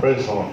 Praise the Lord.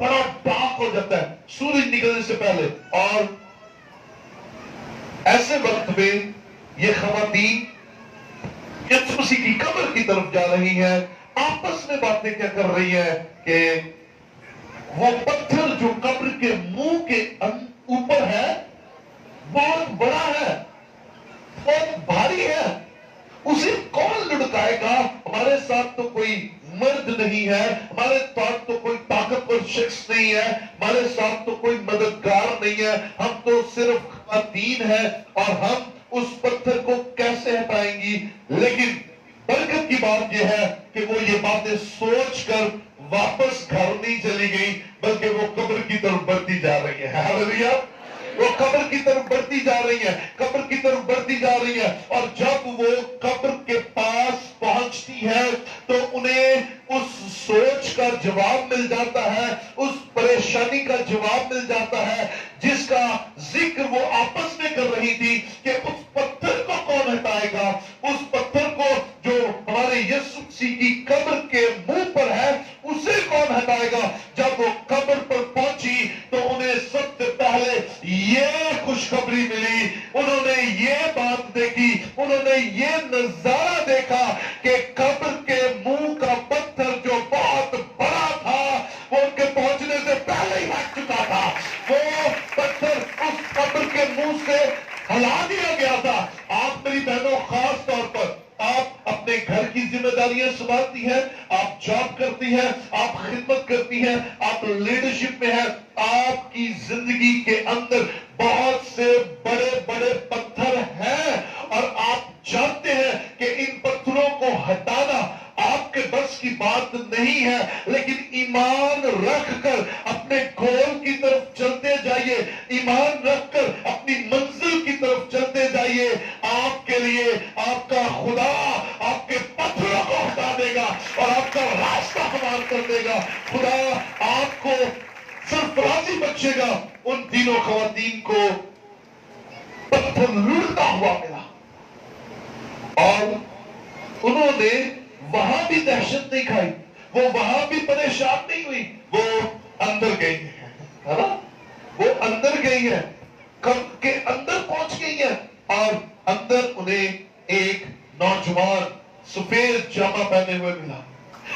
بڑا dark ہو جاتا ہے سورج نکلنے سے پہلے، اور ایسے وقت میں یہ خواتین یسوع مسیح کی قبر کی طرف جا رہی ہیں، آپس میں باتیں کیا کر رہی ہیں کہ وہ پتھر جو قبر کے منہ کے اوپر ہے بہت بڑا ہے، بہت بھاری ہے، اسے کون لڑکائے گا؟ ہمارے ساتھ تو کوئی مرد نہیں ہے، ہمارے ساتھ تو کوئی طاقتور شخص نہیں ہے، ہمارے ساتھ تو کوئی مددگار نہیں ہے، ہم تو صرف خواتین ہیں، اور ہم اس پتھر کو کیسے ہٹائیں گی؟ لیکن برکت کی بات یہ ہے کہ وہ یہ باتیں سوچ کر واپس گھر نہیں چلی گئی، بلکہ وہ قبر کی طرف بڑھتی جا رہی ہے۔ ہاللیلویہ! وہ قبر کی طرف بڑھتی جا رہی ہے، قبر کی طرف بڑھتی جا رہی ہے، اور جب وہ قبر کے پاس پہنچتی ہے تو انہیں اس سوچ کا جواب مل جاتا ہے، اس پریشانی کا جواب مل جاتا ہے جس کا ذکر وہ آپس میں کر رہی تھی کہ اس پتھر کو کون ہٹائے گا، اس پتھر کو جو ہمارے یسوع مسیح کی قبر کے منہ پر ہے اسے کون ہٹائے گا۔ جب وہ قبر پر پہنچی تو انہیں سب سے پہلے یہ خوشخبری ملی، انہوں نے یہ بات دیکھی، انہوں نے یہ نظارہ دیکھا کہ قبر کے منہ کا پتھر جو بہت بڑا تھا وہ ان کے پہنچنے سے پہلے ہی ہٹ چکا تھا، وہ پتھر اس قبر کے منہ سے ہلا دیا گیا تھا۔ آپ میری بہنوں خاص طور پر آپ اپنے گھر کی ذمہ داریاں سنبھالتی ہیں، آپ جاب کرتی ہیں، آپ خدمت کرتی ہیں، آپ لیڈرشپ میں ہیں، آپ کی زندگی کے اندر بہت سے بڑے بڑے پتھر ہیں، اور آپ جانتے ہیں کہ ان پتھروں کو ہٹانا آپ کے بس کی بات نہیں ہے، لیکن ایمان رکھ کر اپنے گول کی طرف چلتے جائیے، ایمان رکھ کر اپنی منزل کی طرف چلتے جائیے، آپ کے لیے آپ کا خدا آپ کے پتھروں کو ہٹا دے گا اور آپ کا راستہ ہموار کر دے گا۔ خدا آپ کو سرفرازی بخشے گا۔ ان تینوں خواتین کو پتھر لڑتا ہوا ملا، اور انہوں نے وہاں بھی دہشت نہیں کھائی، وہ وہاں بھی پریشان نہیں ہوئی، وہ اندر گئی ہے نا، وہ اندر گئی ہے، قبر کے اندر پہنچ گئی ہے، اور اندر انہیں ایک نوجوان سفید جامہ پہنے ہوئے ملا۔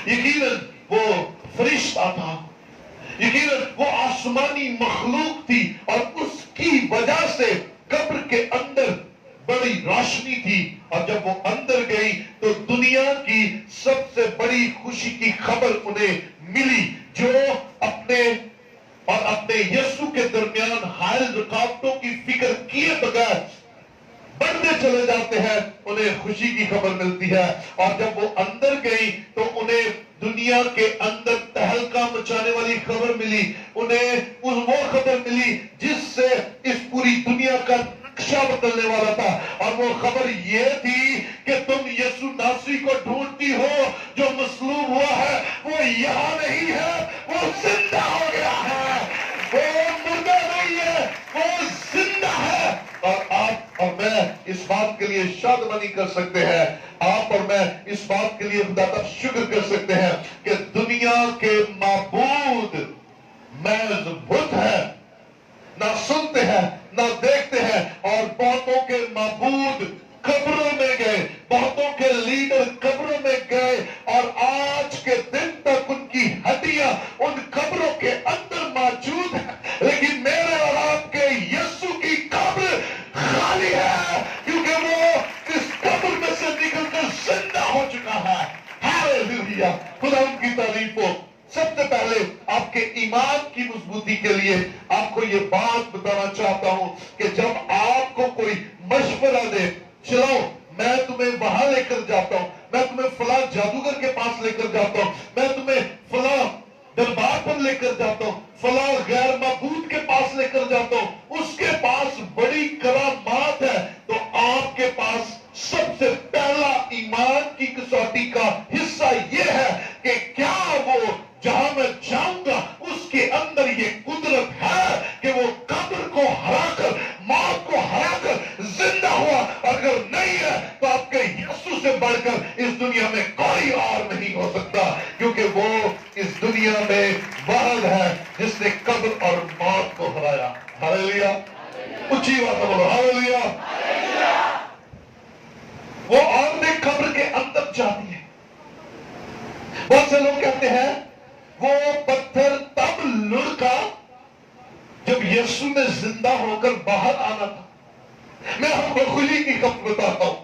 یقیناً وہ فرشتہ تھا، یقیناً وہ آسمانی مخلوق تھی، اور اس کی وجہ سے قبر کے اندر بڑی روشنی تھی، اور جب وہ اندر گئی تو دنیا کی سب سے بڑی خوشی کی خبر انہیں ملی، جو اپنے یسوع کے درمیان حائل رکاوٹوں کی فکر کیے بغیر بڑھتے چلے جاتے ہیں، انہیں خوشی کی خبر ملتی ہے۔ اور جب وہ اندر گئی تو انہیں دنیا کے اندر تہلکہ مچانے والی خبر ملی، انہیں وہ خبر ملی جس سے اس پوری دنیا کا نقشہ بدلنے والا تھا، اور وہ خبر یہ تھی کہ تم یسوع ناصری کو ڈھونڈتی ہو جو مصلوب ہوا ہے، وہ یہاں نہیں ہے، وہ زندہ ہو گیا ہے، وہ مردہ نہیں ہے، وہ زندہ ہے۔ اور آپ اور میں اس بات کے لیے شادمانی کر سکتے ہیں، آپ اور میں اس بات کے لیے خدا کا شکر کر سکتے ہیں کہ دنیا کے معبود محض بت ہے، نہ سنتے ہیں نہ دیکھتے ہیں، اور بہتوں کے معبود قبروں میں گئے، بہتوں کے لیڈر قبروں میں گئے، اور آج کے دن تک ان کی ہڈیاں ان قبروں کے اندر موجود ہیں، لیکن میرے اور آپ کے یسوع کی قبر خالی ہے، کیونکہ وہ اس قبر میں سے نکل کر زندہ ہو چکا ہے۔ ہاللیلویہ! خدا ان کی تعریف ہو۔ سب سے پہلے آپ کے ایمان کی مضبوطی کے لیے آپ کو یہ بات بتانا چاہتا ہوں کہ جب آپ کو کوئی مشورہ دے، چلو میں تمہیں وہاں لے کر جاتا ہوں، میں تمہیں فلاں جادوگر کے پاس لے کر جاتا ہوں، میں تمہیں فلاں دربار پر لے کر جاتا ہوں، فلاں غیر معبود کے پاس لے کر جاتا ہوں، اس کے پاس بڑی کرامات ہے، تو آپ کے پاس سب سے پہلا ایمان کی کسوٹی کا حصہ یہ ہے کہ کیا وہ جہاں میں جاؤں گا اس کے اندر یہ قدرت ہے کہ وہ قبر کو ہرا کر، موت کو ہرا کر زندہ ہوا۔ اگر نہیں ہے تو آپ کے یسوع سے بڑھ کر اس دنیا میں کوئی اور نہیں ہو سکتا، کیونکہ وہ اس دنیا میں واحد ہے اونچی بات بولو ہاللویا. وہ عورتیں قبر کے اندر جاتی ہیں. بہت سے لوگ کہتے ہیں وہ پتھر تب لڑکا جب یسوع نے زندہ ہو کر باہر آنا تھا. میں آپ کو خلی کی خبر بتاتا ہوں.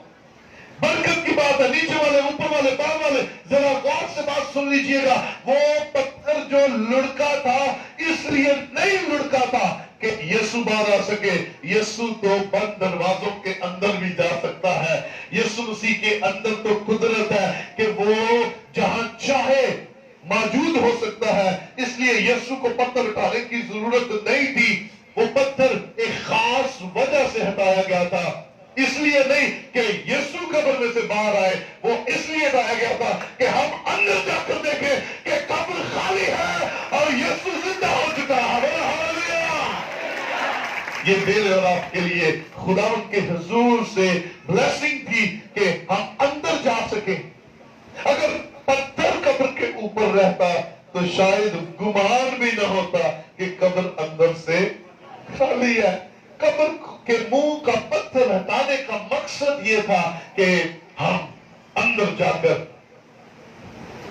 برکت کی بات ہے. نیچے والے اوپر والے باہر والے ذرا غور سے بات سن لیجئے گا. وہ پتھر جو لڑکا تھا اس لیے نہیں لڑکا تھا کہ یسوع باہر آ سکے. یسوع تو بند دروازوں کے اندر بھی جا سکتا ہے. یسوع مسیح کے اندر تو قدرت ہے کہ وہ جہاں چاہے موجود ہو سکتا ہے. اس لیے یسوع کو پتھر اٹھانے کی ضرورت نہیں تھی. وہ پتھر ایک خاص وجہ سے ہٹایا گیا تھا. اس لیے نہیں کہ یسوع قبر میں سے باہر آئے. وہ اس لیے ہٹایا گیا تھا کہ ہم اندر جا کر دیکھیں کہ قبر خالی ہے اور یسوع زندہ ہو چکا ہے. ہاللویا. یہ میرے اور آپ کے لیے خداوند کے حضور سے بلیسنگ تھی کہ ہم اندر جا سکیں. اگر پتھر قبر کے اوپر رہتا تو شاید گمان بھی نہ ہوتا کہ قبر اندر سے خالی ہے. قبر کے منہ کا پتھر ہٹانے کا مقصد یہ تھا کہ ہم اندر جا کر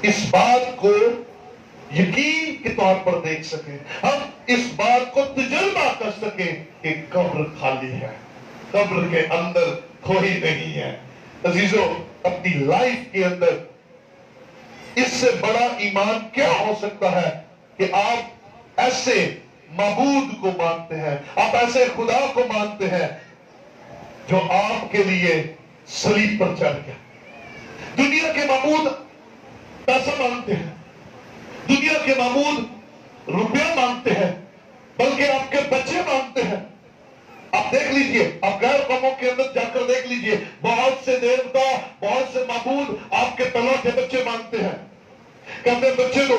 اس بات کو یقین کے طور پر دیکھ سکیں. ہم اس بات کو تجربہ کر سکیں کہ قبر خالی ہے. قبر کے اندر کوئی نہیں ہے. عزیزو, اپنی لائف کے اندر اس سے بڑا ایمان کیا ہو سکتا ہے کہ آپ ایسے معبود کو مانتے ہیں, آپ ایسے خدا کو مانتے ہیں جو آپ کے لیے صلیب پر چڑھ گیا. دنیا کے معبود پیسہ مانگتے ہیں, دنیا کے معبود روپیہ مانگتے ہیں, بلکہ آپ کے بچے مانگتے ہیں. آپ دیکھ لیجئے, آپ غیر قوموں کے اندر جا کر دیکھ لیجئے, بہت سے دیوتا, بہت سے معبود آپ کے پلوٹے بچے مانگتے ہیں. کہتے ہیں بچے دو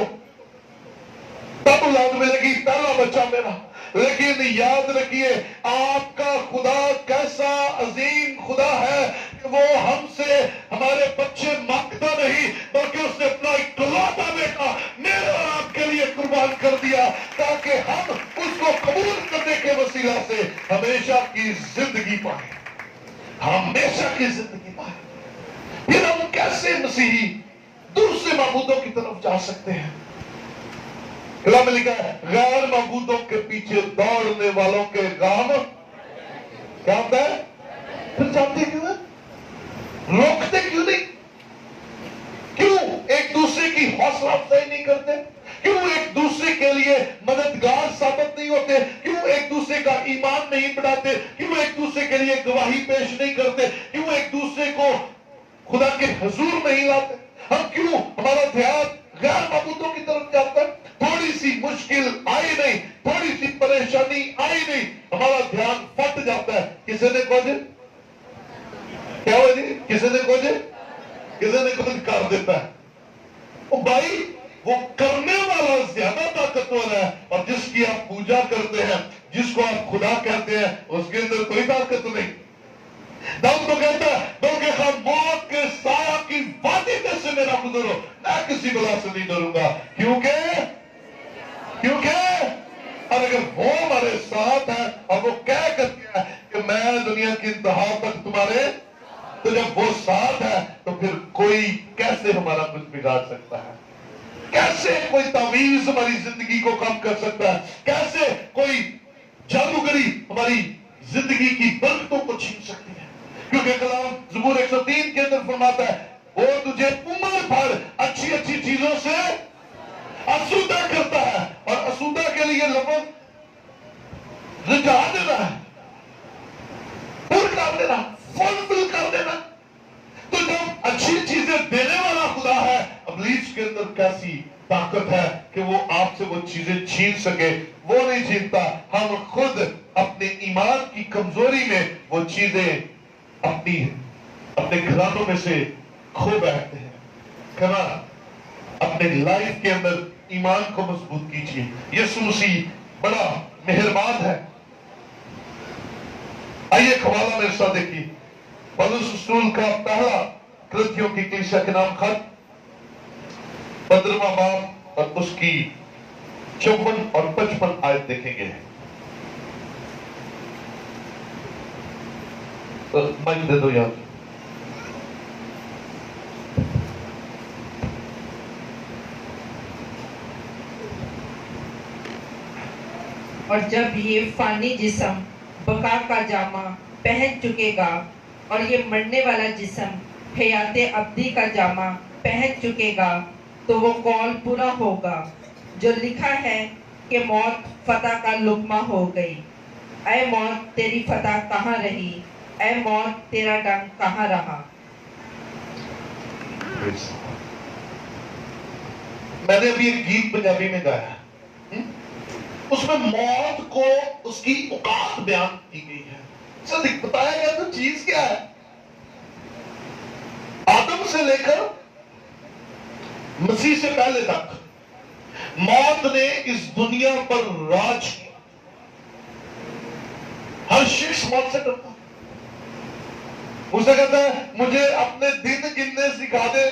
تب اولاد ملے گی, پہلا بچہ میرا. لیکن یاد رکھیے آپ کا خدا کیسا عظیم خدا ہے کہ وہ ہم سے ہمارے بچے مانگتا نہیں, بلکہ اس نے اپنا اکلوتا بیٹا میرے اور آپ کے لیے قربان کر دیا تاکہ ہم اس کو قبول کرنے کے وسیلہ سے ہمیشہ کی زندگی پائیں. ہمیشہ کی زندگی پائیں. پھر ہم کیسے مسیحی دوسرے معبودوں کی طرف جا سکتے ہیں؟ کلام میں لکھا ہے غیر معبودوں کے پیچھے دوڑنے والوں کے غم کیا ہوتا ہے؟ پھر جانتے کیوں ہے؟ روکتے کیوں نہیں؟ کیوں ایک دوسرے کی حوصلہ افزائی نہیں کرتے؟ کیوں ایک دوسرے کے لیے مددگار ثابت نہیں ہوتے؟ کیوں ایک دوسرے کا ایمان نہیں بڑھاتے؟ کیوں ایک دوسرے کے لیے گواہی پیش نہیں کرتے؟ کیوں ایک دوسرے کو خدا کے حضور نہیں لاتے؟ ہم کیوں ہمارا دھیان غیر معبودوں کی طرف جاتا ہے؟ تھوڑی سی مشکل آئی نہیں, تھوڑی سی پریشانی آئی نہیں, ہمارا دھیان پھٹ جاتا ہے. کسی نے کوجے کیا ہوا جی, کسی نے کوجے, کسی نے کچھ کر دیتا ہے. او بھائی وہ کرنے والا زیادہ طاقتور ہے, اور جس کی آپ پوجا کرتے ہیں, جس کو آپ خدا کہتے ہیں, اس کے اندر کوئی طاقت نہیں. داؤد تو کہتا ہے بلکہ خواہ موت کے سایہ کی وادی میں سے میرا گزرو, میں کسی بلا سے نہیں ڈروں گا. کیونکہ اور اگر وہ ہمارے ساتھ ہے اور وہ کہہ کر دیا ہے کہ میں دنیا کی انتہا تک تمہارے, تو جب وہ ساتھ ہے تو پھر کوئی کیسے ہمارا کچھ بگاڑ سکتا ہے؟ کیسے کوئی تعویذ ہماری زندگی کو کم کر سکتا ہے؟ کیسے کوئی جادوگری ہماری زندگی کی برکتوں کو چھین سکتی ہے؟ کیونکہ کلام زبور 103 کے اندر فرماتا ہے وہ تجھے عمر بھر اچھی اچھی چیزوں سے آسودہ کرتا ہے, اور آسودہ کے لیے لفظ رجا دینا ہے, پر کر دینا, فل کر دینا. تو جب اچھی چیزیں دینے والا خدا ہے, ابلیس کے اندر کیسی طاقت ہے کہ وہ آپ سے وہ چیزیں چھین سکے؟ وہ نہیں چھینتا. ہم خود اپنے ایمان کی کمزوری میں وہ چیزیں اپنے گھرانوں میں سے کھو بیٹھتے ہیں. کہنا اپنے لائف کے اندر ایمان کو مضبوط کیجیے. یسوع مسیح بڑا مہربان ہے. آئیے حوالہ میرے ساتھ دیکھیے, پولس رسول کا پہلا کرنتھیوں کی کلیسیا کے نام خط 15واں باب اور اس کی 54 اور 55 آیت دیکھیں گے. مائک دے دو یار. اور جب یہ فانی جسم بقا کا جامہ پہن چکے گا اور یہ مرنے والا جسم حیات ابدی کا جامہ پہن چکے گا تو وہ قول پورا ہوگا جو لکھا ہے کہ موت فتح کا لقمہ ہو گئی. اے موت تیری فتح کہاں رہی؟ اے موت تیرا ڈنگ کہاں رہا؟ میں نے ابھی ایک گیت پنجابی میں گایا ہے، اس میں موت کو اس کی اوقات بیان کی گئی ہے. صدق بتایا گیا تو چیز کیا ہے؟ آدم سے لے کر مسیح سے پہلے تک موت نے اس دنیا پر راج کیا. ہر شخص موت سے ڈرتا، اسے کہتا ہے مجھے اپنے دن گننے سکھا دے،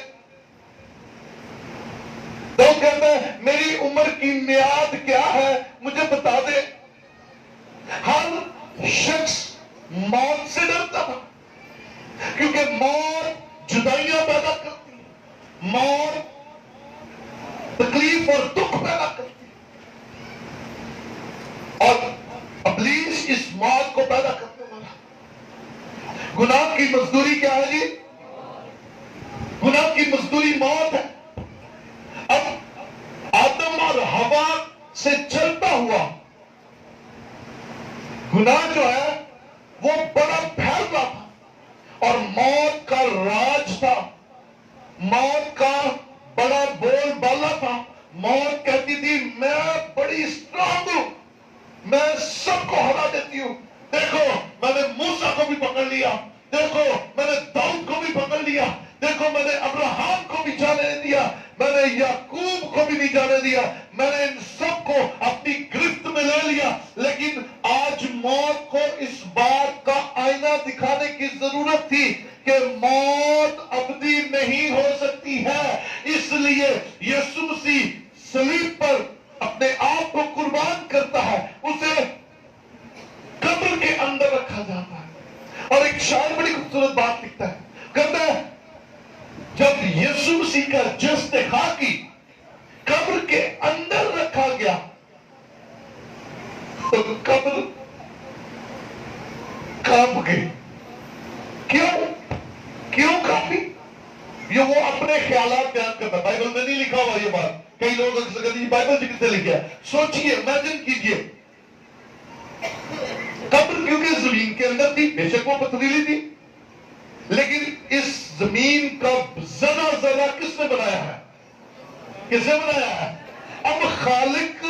تو کہتا ہے میری عمر کی میعاد کیا ہے مجھے بتا دے. ہر شخص موت سے ڈرتا تھا کیونکہ موت جدائیاں پیدا کرتی ہے، موت تکلیف اور دکھ پیدا کرتی ہے. اور ابلیس اس موت کو پیدا کرنے والا. گناہ کی مزدوری کیا ہے جی؟ گناہ کی مزدوری موت ہے. اب آدم اور ہوا سے چلتا ہوا گناہ جو ہے وہ بڑا پھیلتا تھا اور موت کا راج تھا، موت کا بڑا بول بالا تھا. موت کہتی تھی میں بڑی اسٹرانگ ہوں، میں سب کو ہرا دیتی ہوں. دیکھو میں نے موسیٰ کو بھی پکڑ لیا، دیکھو میں نے داؤد کو بھی پکڑ لیا، دیکھو میں نے ابراہیم کو بھی جانے نہیں دیا، میں نے یعقوب کو بھی نہیں جانے دیا، میں نے ان سب کو اپنی گرفت میں لے لیا. لیکن آج موت کو اس بات کا آئینہ دکھانے کی ضرورت تھی کہ موت ابدی نہیں ہو سکتی ہے. اس لیے یسوع مسیح صلیب پر اپنے آپ کو قربان کرتا ہے، اسے قبر کے اندر رکھا جاتا ہے. اور ایک شاعر بڑی خوبصورت بات لکھتا ہے، کہتا ہے جب یسوع مسیح کا جسد خاکی قبر کے اندر رکھا گیا تو قبر کانپ گئی. کیوں کانپی؟ یہ وہ اپنے خیالات بیان کرتا، بائبل میں نہیں لکھا ہوا یہ بات. کئی لوگ اکثر کہتے ہیں بائبل سے کس نے لکھا ہے. سوچئے، امیجن کیجئے، قبر کیونکہ زمین کے اندر تھی، بے شک وہ پتھریلی تھی، لیکن اس زمین کا ذرہ ذرہ کس نے بنایا ہے؟ کس نے بنایا ہے؟ اب خالق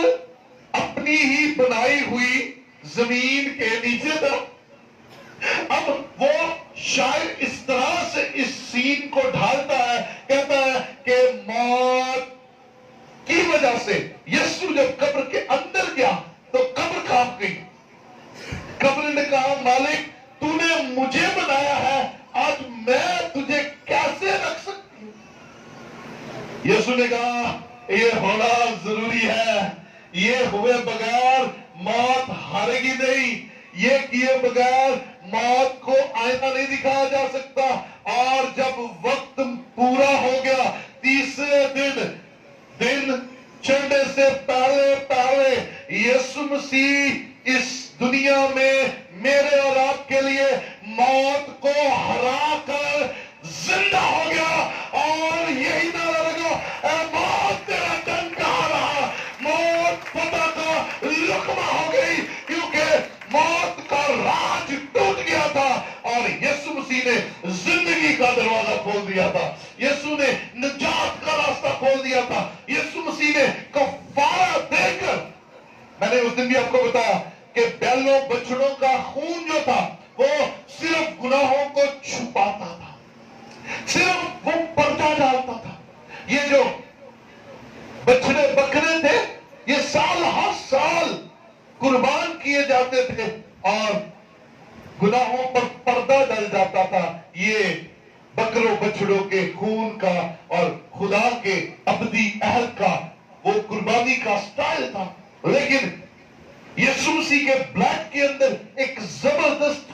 اپنی ہی بنائی ہوئی زمین کے نیچے تھا. اب وہ شاعر اس طرح سے اس سین کو ڈھالتا ہے، کہتا ہے کہ موت کی وجہ سے یسوع جب قبر کے اندر گیا تو قبر کانپ گئی. قبر نے کہا مالک تو نے مجھے بنایا ہے، آج میں تجھے کیسے رکھ سکتی ہوں؟ یسوع نے کہا یہ ہونا ضروری ہے، یہ ہوئے بغیر موت ہارے گی نہیں، یہ کیے بغیر موت کو آئینہ نہیں دکھایا جا سکتا. اور جب وقت پورا ہو گیا، تیسرے دن چڑھنے سے پہلے یسوع مسیح اس دنیا میں میرے اور آپ کے لیے موت کو ہرا کر زندہ ہو گیا. اور یہی نعرہ لگا، اے موت تیرا ڈنگ کہاں رہا؟ موت فتح کا لقمہ ہو گئی، کیونکہ موت کا راج ٹوٹ گیا تھا اور یسوع مسیح نے زندگی کا دروازہ کھول دیا تھا. یسوع نے نجات کا راستہ کھول دیا تھا. یسوع مسیح نے کفارہ دے کر، میں نے اس دن بھی آپ کو بتایا کہ بیلوں بچڑوں کا خون جو تھا وہ صرف گناہوں کو چھپاتا تھا، صرف وہ پردہ ڈالتا تھا. یہ جو بچڑے بکرے تھے یہ سال ہر سال قربان کیے جاتے تھے اور گناہوں پر پردہ ڈل جاتا تھا. یہ بکروں بچڑوں کے خون کا اور خدا کے ابدی عہد کا وہ قربانی کا سٹائل تھا. لیکن یسوع مسیح کے بلڈ کے اندر ایک زبردست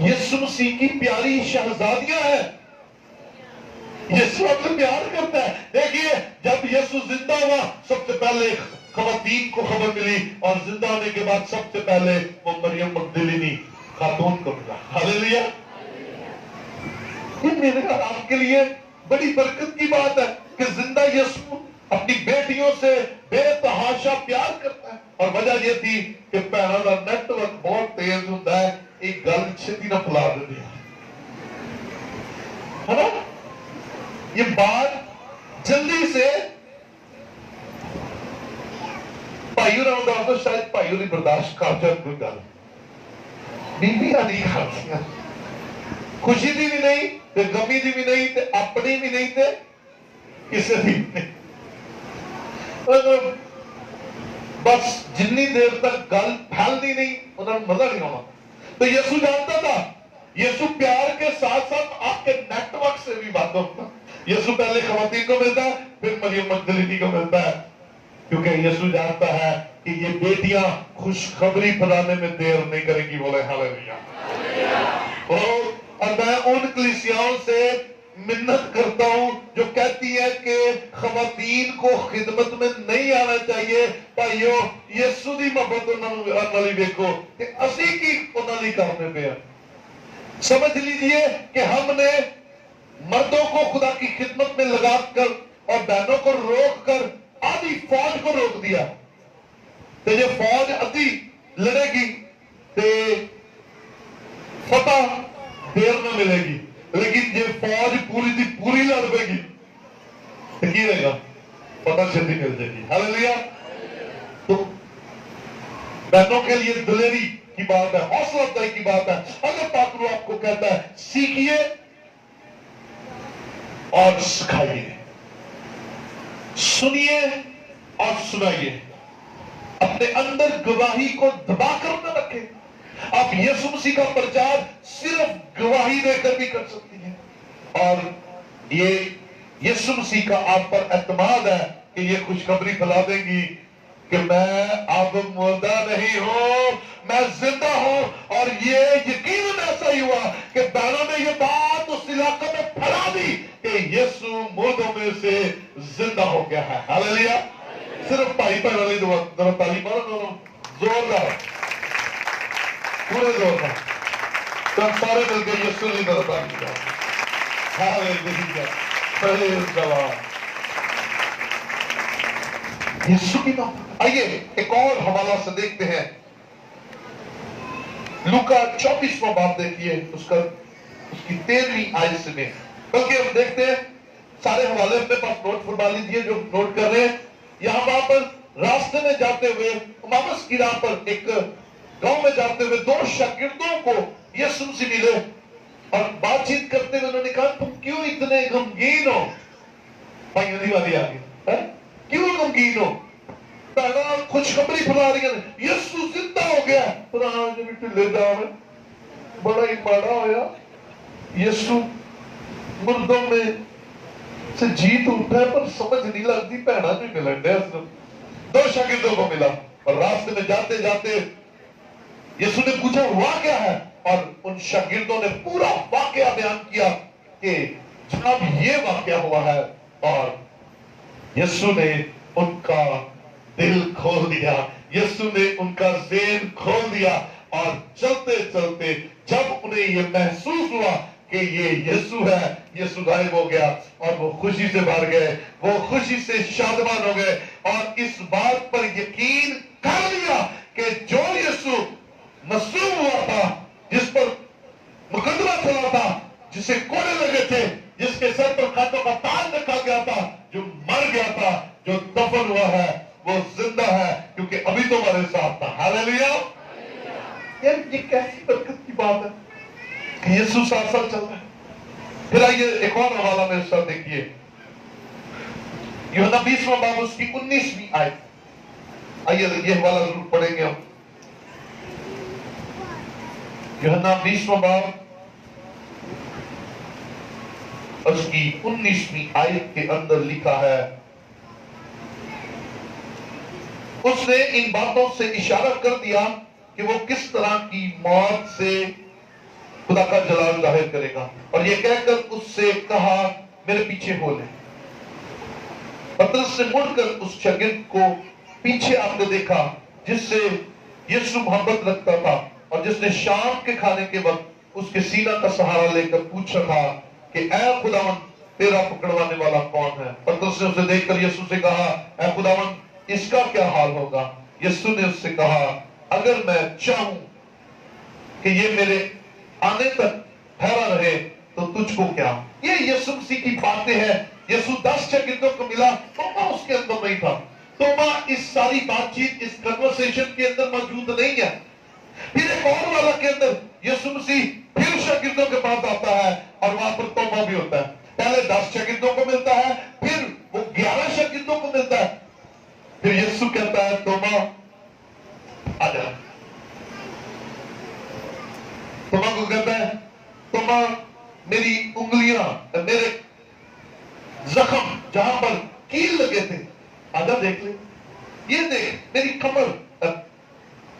یسوع مسیح کی پیاری شہزادیاں ہیں. یسوع ہم سے پیار کرتا ہے. دیکھیے جب یسوع زندہ ہوا سب سے پہلے خواتین کو خبر ملی اور زندہ ہونے کے بعد سب سے پہلے وہ مریم مگدلینی خاتون کو ملا. ہاللیلویا. یہ میرے اور آپ کے لیے بڑی برکت کی بات ہے کہ زندہ یسوع اپنی بیٹیوں سے بے تحاشا پیار کرتا ہے. اور وجہ یہ تھی کہ پہلا دا نیٹ ورک بہت تیز ہوتا ہے, ایک گل چھتی نہ پھیلا دے دیا ہے نا. یہ بات جلدی سے بھائیوں نے ہوگا تو شاید بھائیوں نے برداشت کر جائے کوئی گل بیویاں نہیں کھاتی ہیں. خوشی دی بھی نہیں تے غمی دی بھی نہیں تے اپنی بھی نہیں تے کسی دی بھی نہیں. بس جنی دیر تک گل پھیلنی نہیں انہوں نے مزہ نہیں ہونا. تو یسوع جانتا تھا, یسوع پیار کے ساتھ ساتھ آپ کے نیٹ ورک سے بھی بات ہوتا. یسوع پہلے خواتین کو ملتا ہے پھر مریم مگدلینی کو ملتا ہے, کیونکہ یسوع جانتا ہے کہ یہ بیٹیاں خوشخبری پھیلانے میں دیر نہیں کریں گی. بولے ہاللیلویا. اور میں ان کلیسیاؤں سے منت کرتا ہوں جو کہتی ہے کہ خواتین کو خدمت میں نہیں آنا چاہیے. بھائیو یسوع دی محبت انہوں نے دیکھو کہ اسی کی انہوں نے کرنے پہ ہے. سمجھ لیجئے کہ ہم نے مردوں کو خدا کی خدمت میں لگا کر اور بہنوں کو روک کر آدھی فوج کو روک دیا. تو یہ فوج آدھی لڑے گی تو فتح دیر نہ ملے گی, لیکن یہ فوج پوری دی پوری لڑ پے گی تو کی رہے گا, فتح چھتی مل جائے گی. ہاللیلویا. تو بہنوں کے لیے دلیری کی بات ہے, حوصلہ افزائی کی بات ہے. اگر پاک روح آپ کو کہتا ہے سیکھیے اور سکھائیے, سنیے اور سنائیے, اپنے اندر گواہی کو دبا کر نہ رکھیں. آپ یسوع مسیح کا پرچار صرف گواہی دے کر بھی کر سکتی ہیں, اور یہ یسوع مسیح کا آپ پر اعتماد ہے کہ یہ خوشخبری پھیلا دیں گی کہ میں اب مردہ نہیں ہوں, میں زندہ ہوں. اور یہ یقیناً ایسا ہی ہوا کہ بہنوں نے یہ بات اس علاقے میں پھیلا دی کہ یسوع مردوں میں سے زندہ ہو گیا ہے. ہاللیلویا. صرف بھائی بہن والی دعا تعلیم مارو زوردار پورے زور کا تو سارے مل کے یسوع کی طرف تعلیم کرو. ہاللیلویا. پریز دی لارڈ. یسوع کی بات. آئیے ایک اور حوالہ سے دیکھتے ہیں. لوکا 24واں باب دیکھیے, اس کی 13ویں آیت سے میں, بلکہ ہم دیکھتے ہیں سارے حوالے اپنے پاس نوٹ فرما لیجیے جو نوٹ کر رہے ہیں. یہاں وہاں پر راستے میں جاتے ہوئے امامس کی راہ پر ایک گاؤں میں جاتے ہوئے دو شاگردوں کو یسوع سے ملے اور بات چیت کرتے ہوئے انہوں نے کہا تم کیوں اتنے غمگین ہو. بھائی والی آگے کیوں غمگین ہو؟ خوشخبری پھیلا رہی ہے یسوع زندہ ہو گیا. بڑا ہی بڑا ہویا, یسوع مردوں میں سے جیت اٹھا ہے پر سمجھ نہیں لگتی. پہنا بھی ملن دے. دو شاگردوں کو ملا اور راستے میں جاتے جاتے یسوع نے پوچھا ہوا کیا ہے, اور ان شاگردوں نے پورا واقعہ بیان کیا کہ جناب یہ واقعہ ہوا ہے. اور یسوع نے ان کا دل کھول دیا, یسوع نے ان کا ذہن کھول دیا, اور چلتے چلتے جب انہیں یہ محسوس ہوا کہ یہ یسوع ہے, یسوع غائب ہو گیا اور وہ خوشی سے بھر گئے, وہ خوشی سے شادمان ہو گئے, اور اس بات پر یقین کر لیا کہ جو یسوع مصلوب ہوا تھا, جس پر مقدمہ چلا تھا, جسے کوڑے لگے تھے, جس کے سر پر کانٹوں کا تاج رکھا گیا تھا, جو مر گیا تھا, جو دفن ہوا ہے, وہ زندہ ہے کیونکہ ابھی تو ہمارے ساتھ تھا. ہاللیلویا. یہ کیسی برکت کی بات ہے کہ یسوع ساتھ ساتھ چل رہا ہے. پھر آئیے ایک اور حوالہ میرے ساتھ دیکھیے. یوحنا 20واں باب اس کی 19ویں آیت. آئیے یہ حوالہ ضرور پڑھیں گے ہم. یوحنا 20واں باب اس کی 19ویں آیت کے اندر لکھا ہے, اس نے ان باتوں سے اشارہ کر دیا کہ وہ کس طرح کی موت سے خدا کا جلال ظاہر کرے گا. اور یہ کہہ کر اس سے کہا میرے پیچھے ہو لے. پترس نے مڑ کر اس شاگرد کو پیچھے آپ نے دیکھا جس سے یسوع محبت رکھتا تھا اور جس نے شام کے کھانے کے وقت اس کے سینہ کا سہارا لے کر پوچھا تھا کہ اے خداوند تیرا پکڑوانے والا کون ہے. پترس نے اسے دیکھ کر یسوع سے کہا اے خداوند اس کا کیا حال ہوگا. یسوع نے اس سے کہا اگر میں چاہوں کہ یہ میرے آنے تک ٹھہرا رہے تو تجھ کو کیا. یہ یسوع مسیح کی باتیں ہیں. یسوع 10 شاگردوں کو ملا، توما اس کے اندر نہیں تھا. توما اس ساری بات چیت اس کنورسیشن کے اندر موجود نہیں ہے. پھر ایک اور والا کے اندر یسوع مسیح پھر شاگردوں کے پاس آتا ہے اور وہاں پر توما بھی ہوتا ہے. پہلے 10 شاگردوں کو ملتا ہے، پھر وہ 11 شاگردوں کو ملتا ہے. پھر یسوع کہتا ہے توما آ جا. توما کو کہتا ہے توما میری انگلیاں، میرے زخم جہاں پر کیل لگے تھے آجا دیکھ لے. یہ دیکھ میری کمر،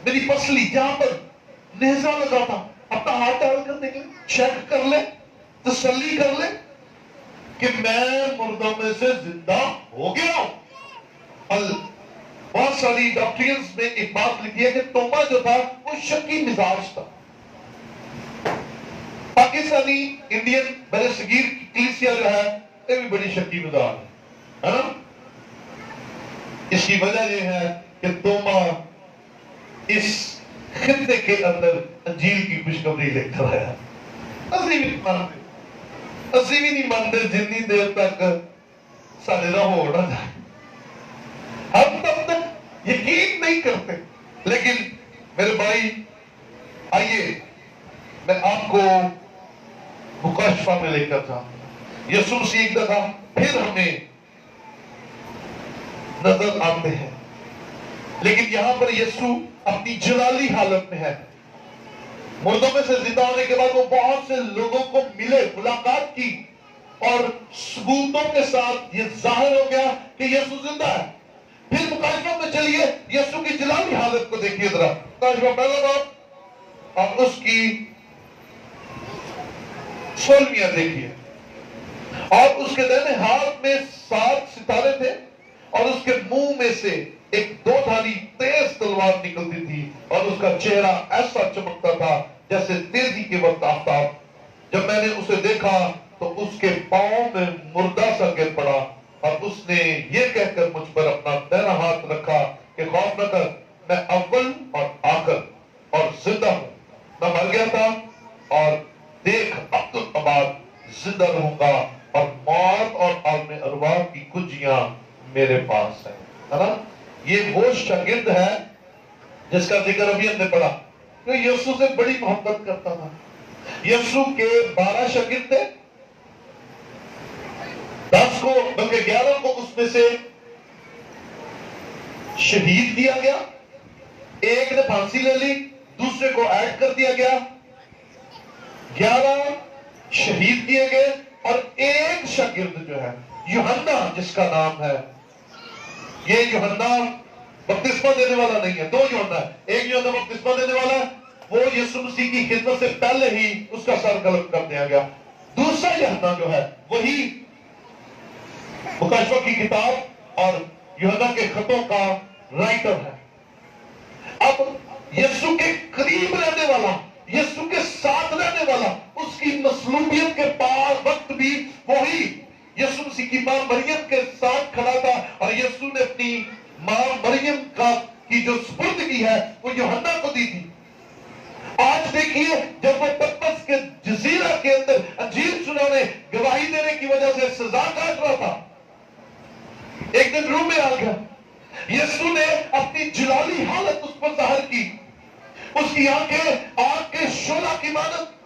میری پسلی جہاں پر نیزہ لگا تھا، اپنا ہاتھ ڈال کر دیکھ لے، چیک کر لے، تسلی کر لے کہ میں مردوں میں سے زندہ ہو گیا ہوں. بہت ساری ڈاکٹرینز میں ایک بات لکھی ہے کہ توما جو تھا وہ شکی مزاج تھا. پاکستانی انڈین برصغیر کی کلیسیا جو ہے یہ بھی بڑی شکی مزاج ہے نا. اس کی وجہ یہ ہے کہ توما اس خطے کے اندر انجیل کی خوشخبری لے کر آیا. اسی بھی نہیں مانتے جتنی دیر تک سارے راہ اڑا جائے. ہم تب تک یقین نہیں کرتے. لیکن میرے بھائی آئیے میں آپ کو مکاشفہ میں لے کر جاؤں. یسوع مسیح ایک دفعہ پھر ہمیں نظر آتے ہیں، لیکن یہاں پر یسوع اپنی جلالی حالت میں ہے. مردوں میں سے زندہ ہونے کے بعد وہ بہت سے لوگوں کو ملے، ملاقات کی اور ثبوتوں کے ساتھ یہ ظاہر ہو گیا کہ یسوع زندہ ہے. پھر مکاشفہ میں چلیے یسوع کی جلالی حالت کو دیکھیے ذرا. مکاشفہ پہلا باب اور اس کی 16ویں دیکھیے. اور اس کے دائیں ہاتھ میں 7 ستارے تھے اور اس کے منہ میں سے ایک 2 دھاری تیز تلوار نکلتی تھی اور اس کا چہرہ ایسا چمکتا تھا جیسے تیزی کے وقت آفتاب. جب میں نے اسے دیکھا تو اس کے پاؤں میں مردہ سا گر پڑا اور اس نے یہ کہہ کر مجھ پر اپنا دائنا ہاتھ رکھا کہ خوف نہ کر، میں اول اور آخر اور زندہ ہوں. میں مر گیا تھا اور دیکھ اب تو اباد زندہ رہوں گا اور موت اور عالم ارواح کی کنجیاں میرے پاس ہیں. ہے نا. یہ وہ شاگرد ہے جس کا ذکر ابھی ہم نے پڑھا جو یسوع سے بڑی محبت کرتا تھا. یسوع کے 12 شاگرد تھے، 10 کو بلکہ 11 کو اس میں سے شہید کیا گیا، ایک نے پھانسی لے لی، دوسرے کو ایڈ کر دیا گیا. 11 شہید کیے گئے اور ایک شاگرد جو ہے یوحنا جس کا نام ہے، یہ یوحنا بپتسمہ دینے والا نہیں ہے، 2 یوحنا ہے. ایک یوحنا بپتسمہ دینے والا ہے، وہ یسوع مسیح کی خدمت سے پہلے ہی اس کا سر قلم کر دیا گیا. دوسرا یوحنا جو ہے وہی مکاشفہ کی کتاب اور یوحنا کے خطوں کا رائٹر ہے. اب یسوع کے قریب رہنے والا، یسوع کے ساتھ رہنے والا، اس کی مصلوبیت کے پاس وقت بھی وہی یسوع مسیح کی ماں مریم کے ساتھ کھڑا تھا اور یسوع نے اپنی ماں مریم کی جو سپردگی ہے وہ یوحنا کو دی تھی. آج دیکھیے جب وہ پتمس کے جزیرہ کے اندر انجیل سنانے، گواہی دینے کی وجہ سے سزا کاٹ رہا تھا، ایک دن روح میں آ گیا. یسوع نے اپنی جلالی حالت اس پر ظاہر کی، اس کی آنکھیں آگ کے شعلہ کی مانند.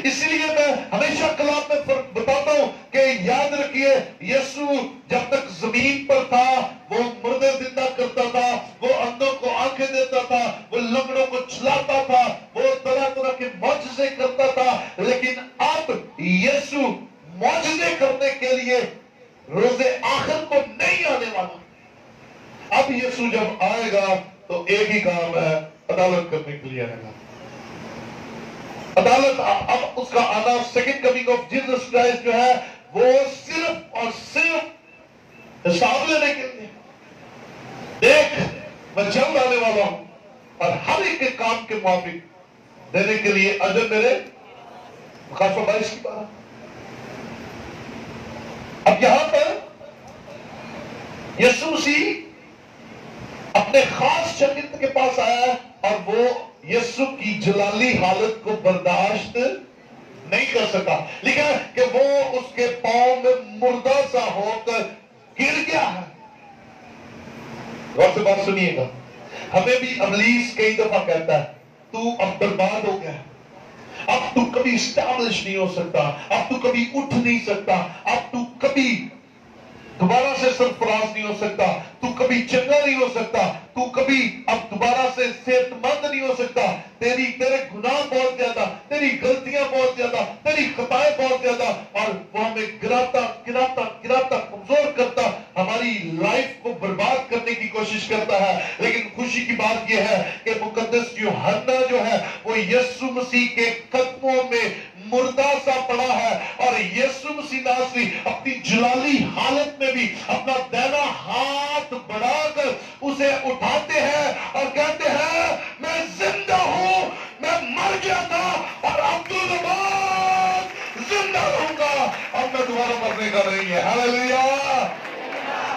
اس لیے میں ہمیشہ کلام میں بتاتا ہوں کہ یاد رکھیے یسوع جب تک زمین پر تھا وہ مردے زندہ کرتا تھا، وہ اندھوں کو آنکھیں دیتا تھا، وہ لنگڑوں کو چلاتا تھا، وہ طرح طرح کے معجزے کرتا تھا. لیکن اب یسوع معجزے کرنے کے لیے روز آخر کو نہیں آنے والا. اب یسوع جب آئے گا تو ایک ہی کام ہے، عدالت کرنے کے لیے آئے گا. عدالت اب اس کا آنا، second coming of Jesus Christ جو ہے وہ صرف اور صرف حساب لینے کے لیے. دیکھ میں جلد آنے والا ہوں اور ہر ایک کے کام کے موافق دینے کے لیے اجر میرے. مخالفہ 22 کی بات. اب یہاں پر یسوع مسیح اپنے خاص شاگرد کے پاس آیا ہے اور وہ یسوع کی جلالی حالت کو برداشت نہیں کر سکا. لکھا ہے کہ وہ اس کے پاؤں میں مردہ سا ہو کر گر گیا ہے. غور سے بات سنیے گا. ہمیں بھی ابلیس کئی دفعہ کہتا ہے تو اب برباد ہو گیا، اب تو کبھی اسٹیبلش نہیں ہو سکتا، اب تو کبھی اٹھ نہیں سکتا، اب تو کبھی دوبارہ سے سرفراز نہیں ہو سکتا، تو کبھی چنگا نہیں ہو سکتا، تو کبھی اب دوبارہ سے صحت مند نہیں ہو سکتا. تیرے گناہ بہت زیادہ، تیری غلطیاں بہت زیادہ، تیری خطائیں بہت زیادہ، اور وہ ہمیں گراتا گراتا گراتا کمزور کرتا، ہماری لائف کو برباد کرنے کی کوشش کرتا ہے. لیکن خوشی کی بات یہ ہے کہ مقدس یوحنا جو ہے وہ یسوع مسیح کے قدموں میں مردہ سا پڑا ہے، اور یسوع مسیح ناصری اپنی جلالی حالت میں بھی اپنا دائنا ہاتھ بڑھا کر اسے اٹھاتے ہیں اور کہتے ہیں میں زندہ ہوں، میں مر گیا تھا اور اب تو بعد زندہ رہوں گا، اب میں دوبارہ مرنے کا نہیں ہے. ہاللیلویا.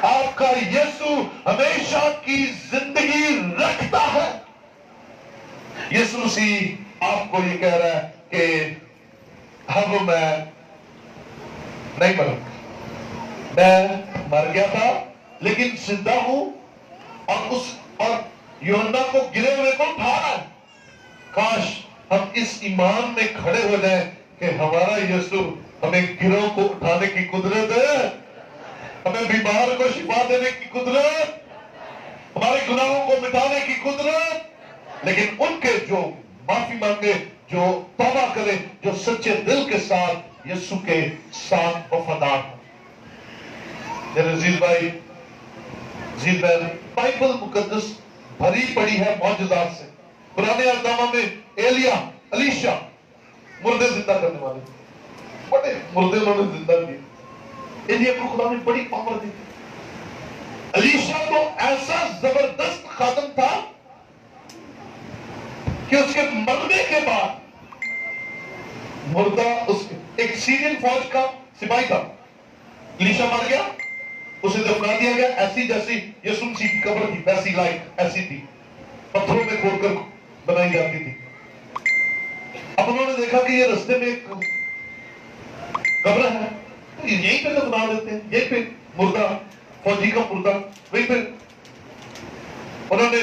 آپ کا یسوع ہمیشہ کی زندگی رکھتا ہے. یسوع مسیح آپ کو یہ کہہ رہا ہے کہ اب میں نہیں مروں، میں مر گیا تھا لیکن زندہ ہوں، اور یوحنا کو گرے ہوئے کو اٹھا رہا ہے. کاش ہم اس ایمان میں کھڑے ہو جائیں کہ ہمارا یسوع ہمیں گروہ کو اٹھانے کی قدرت ہے، ہمیں بیمار کو شفا دینے کی قدرت، ہمارے گناہوں کو مٹانے کی قدرت. لیکن ان کے جو معافی مانگے، جو توبہ کرے، جو سچے دل کے ساتھ یسوع کے ساتھ وفادار ہو. میرے عزیز بھائی، عزیز بہن، بائبل مقدس بھری پڑی ہے معجزات سے. پرانے اقداموں میں الیشا مردے زندہ کرنے والے، بڑے مردے انہوں نے زندہ کیے. ایلیا کو خدا نے بڑی پاور دی. الیشا تو ایسا زبردست خادم تھا کہ اس کے مرنے کے بعد مردہ ایک سیرین فوج کا سپاہی تھا. الیشا مر گیا، اسے دفنا دیا گیا ایسی جیسی یسوع مسیح کی قبر تھی، ویسی لائک ایسی تھی، پتھروں میں کھود کر بنائی جاتی تھی. اب انہوں نے دیکھا کہ یہ رستے میں ایک قبر ہے، تو یہیں پہ دفنا دیتے ہیں، یہیں پہ مردہ فوجی کا مردہ. وہیں پہ انہوں نے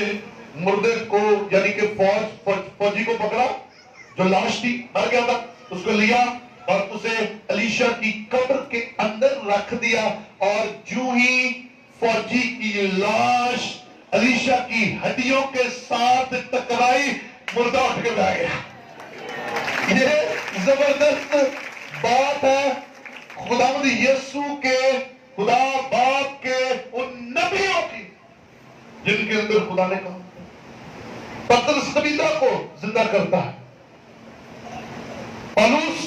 مردے کو یعنی کہ فوجی کو پکڑا جو لاش تھی، مر گیا تھا، اس کو لیا اور اسے الیشا کی قبر کے اندر رکھ دیا. اور جو ہی فوجی کی لاش الیشا کی ہڈیوں کے ساتھ ٹکرائی، مردہ اٹھ کے بیٹھ گیا. یہ زبردست بات ہے. خداوند یسوع کے، خدا باپ کے ان نبیوں کی جن کے اندر خدا نے کہا پترس نبیدہ کو زندہ کرتا ہے. پالوس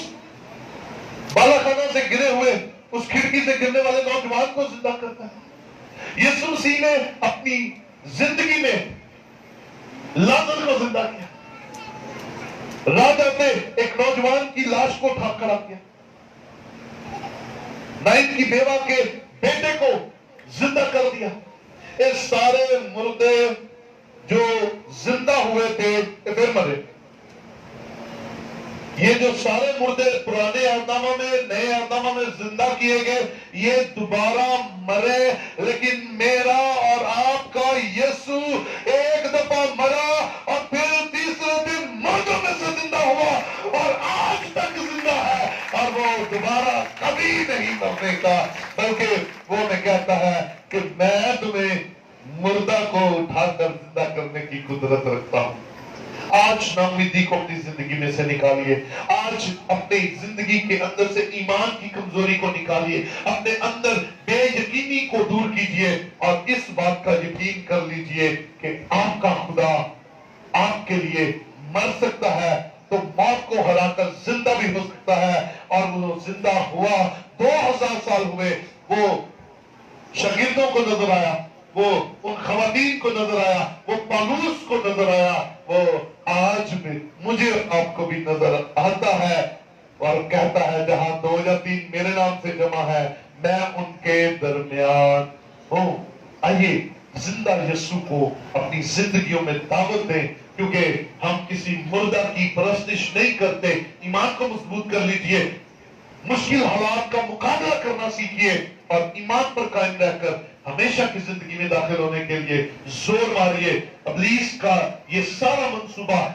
بالا خانہ سے گرے ہوئے اس کھڑکی سے گرنے والے نوجوان کو زندہ کرتا ہے. یسوع مسیح نے اپنی زندگی میں لازر کو زندہ کیا. راجہ نے ایک نوجوان کی لاش کو اٹھا کھڑا کیا. نائن کی بیوہ کے بیٹے کو زندہ کر دیا. یہ سارے مردے جو زندہ ہوئے تھے پھر مرے. یہ جو سارے مردے پرانے اقداموں میں، نئے اقداموں میں زندہ کیے گئے، یہ دوبارہ مرے. لیکن میرا اور آپ کا یسوع ایک دفعہ مرا اور پھر تیسرے دن مردوں میں سے زندہ ہوا اور آج تک زندہ ہے، اور وہ دوبارہ کبھی نہیں مرنے کا، بلکہ وہ میں کہتا ہے کہ میں تمہیں مردہ کو اٹھا کر زندہ کرنے کی قدرت رکھتا ہوں. آج ناامیدی کو اپنی زندگی میں سے نکالیے. آج اپنی زندگی کے اندر سے ایمان کی کمزوری کو نکالیے. اپنے اندر بے یقینی کو دور کیجئے اور اس بات کا یقین کر لیجئے کہ آپ کا خدا آپ کے لیے مر سکتا ہے تو موت کو ہرا کر زندہ بھی ہو سکتا ہے. اور وہ زندہ ہوا. 2000 سال ہوئے. وہ شاگردوں کو نظر آیا, وہ ان خواتین کو نظر آیا, وہ پالوس کو نظر آیا, وہ آج بھی مجھے اور آپ کو بھی نظر آتا ہے اور کہتا ہے جہاں 2 یا 3 میرے نام سے جمع ہے میں ان کے درمیان ہوں. آئیے زندہ یسوع کو اپنی زندگیوں میں دعوت دیں, کیونکہ ہم کسی مردہ کی پرستش نہیں کرتے. ایمان کو مضبوط کر لیجئے, مشکل حالات کا مقابلہ کرنا سیکھیے اور ایمان پر قائم رہ کر ہمیشہ کی زندگی میں داخل ہونے کے لیے زور ماریے. ابلیس کا یہ سارا منصوبہ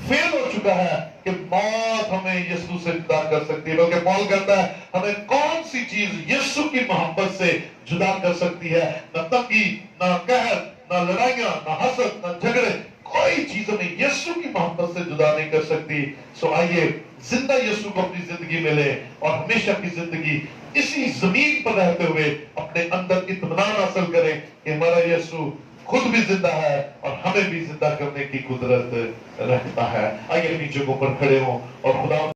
فیل ہو چکا ہے کہ موت ہمیں یسوع سے جدا کر سکتی ہے, بلکہ پال کہتا ہے ہمیں کون سی چیز یسوع کی محبت سے جدا کر سکتی ہے؟ نہ تنگی, نہ قہر, نہ لڑائیاں, نہ حسد, نہ جھگڑے, کوئی چیز ہمیں یسوع کی محبت سے جدا نہیں کر سکتی. سو آئیے زندہ یسوع کو اپنی زندگی میں لیں اور ہمیشہ کی زندگی اسی زمین پر رہتے ہوئے اپنے اندر اطمینان حاصل کریں کہ ہمارا یسوع خود بھی زندہ ہے اور ہمیں بھی زندہ کرنے کی قدرت رکھتا ہے. آئیے اپنی جگہوں پر کھڑے ہوں اور خدا